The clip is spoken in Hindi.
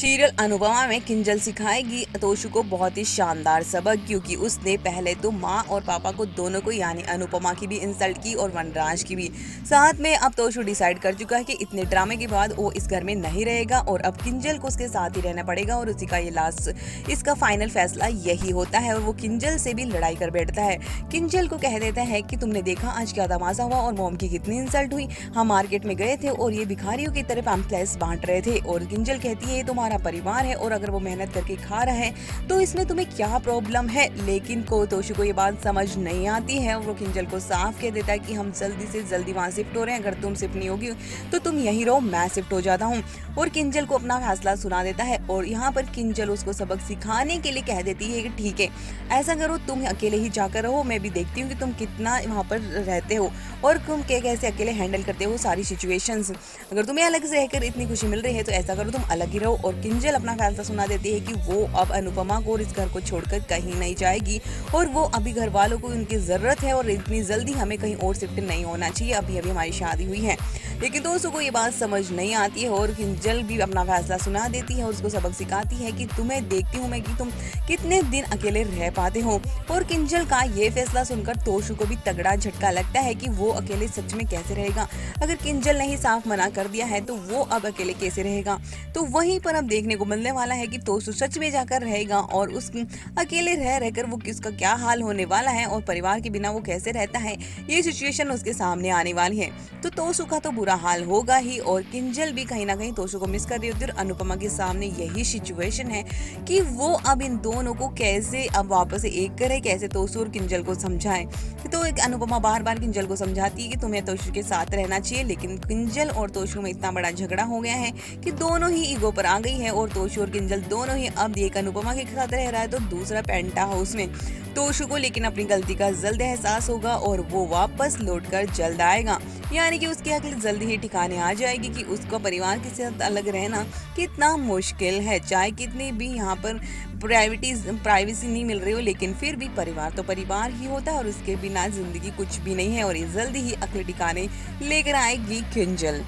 सीरियल अनुपमा में किंजल सिखाएगी तोशु को बहुत ही शानदार सबक, क्योंकि उसने पहले तो माँ और पापा को दोनों को यानी अनुपमा की भी इंसल्ट की और वनराज की भी। साथ में अब तोशु डिसाइड कर चुका है कि इतने ड्रामे के बाद वो इस घर में नहीं रहेगा और अब किंजल को उसके साथ ही रहना पड़ेगा और उसी का ये लास्ट इसका फाइनल फैसला यही होता है। और वो किंजल से भी लड़ाई कर बैठता है। किंजल को कह देता है कि तुमने देखा आज क्या तमाशा हुआ और मॉम की कितनी इंसल्ट हुई। हम मार्केट में गए थे और ये भिखारियों की तरह पैम्पलेट्स बांट रहे थे और किंजल कहती है तुम्हारा परिवार है और अगर वो मेहनत करके खा रहा है तो इसमें तुम्हें क्या प्रॉब्लम है। लेकिन तोशु को ये बात समझ नहीं आती है और वो किंजल को साफ कह देता है कि हम जल्दी से जल्दी वहाँ शिफ्ट हो रहे हैं, अगर तुम शिफ्ट नहीं होगी तो तुम यहीं रहो, मैं शिफ्ट हो जाता हूँ। और किंजल को अपना फैसला सुना देता है और यहाँ पर किंजल उसको सबक सिखाने के लिए कह देती है कि ठीक है ऐसा करो, तुम अकेले ही जाकर रहो, मैं भी देखती हूँ कि तुम कितना वहाँ पर रहते हो और तुम कैसे अकेले हैंडल करते हो सारी सिचुएशंस। अगर तुम्हें अलग से रहकर इतनी खुशी मिल रही है तो ऐसा करो तुम अलग ही रहो। और किंजल अपना फैसला सुना देती है कि वो अब अनुपमा को और इस घर को छोड़कर कहीं नहीं जाएगी और वो अभी घर वालों को उनकी जरूरत है और इतनी जल्दी हमें कहीं और शिफ्ट नहीं होना चाहिए, अभी अभी हमारी शादी हुई है। लेकिन दोस्तों को ये बात समझ नहीं आती है और किंजल भी अपना फैसला सुना देती है और उसको सबक सिखाती है कि तुम्हें देखती हूँ मैं कि तुम कितने दिन अकेले रह पाते हो। और किंजल का ये फैसला सुनकर तोशु को भी तगड़ा झटका लगता है कि वो अकेले सच में कैसे रहेगा। अगर किंजल ने ही साफ मना कर दिया है तो वो अब अकेले कैसे रहेगा। तो वहीं पर अब देखने को मिलने वाला है कि तोशु सच में जाकर रहेगा और उस अकेले रह रहकर वो किसका क्या हाल होने वाला है और परिवार के बिना वो कैसे रहता है, ये सिचुएशन उसके सामने आने वाली है। तो तोशु का तो बुरा हाल होगा ही और किंजल भी कहीं ना कहीं तोशु को मिस कर रही होती है और अनुपमा के सामने यही सिचुएशन है कि वो अब इन दोनों को कैसे अब वापस एक करे, कैसे तोशु और किंजल को समझाए। तो एक अनुपमा बार बार किंजल को समझाती है कि तुम्हें तोशु के साथ रहना चाहिए, लेकिन किंजल और तोशु में इतना बड़ा झगड़ा हो गया है कि दोनों ही ईगो पर आ गई है और तोशु और किंजल दोनों ही अब एक अनुपमा के साथ रह रहा है तो दूसरा पेंटा हाउस में। तोशु को लेकिन अपनी गलती का जल्द एहसास होगा और वो वापस लौटकर जल्द आएगा, यानी कि उसकी अकल जल्दी ही ठिकाने आ जाएगी कि उसको परिवार के साथ अलग रहना कितना मुश्किल है। चाहे कितनी भी यहाँ पर प्राइवेसी नहीं मिल रही हो, लेकिन फिर भी परिवार तो परिवार ही होता है और उसके बिना जिंदगी कुछ भी नहीं है। और ये जल्दी ही अकल ठिकाने लेकर आएगी किंजल।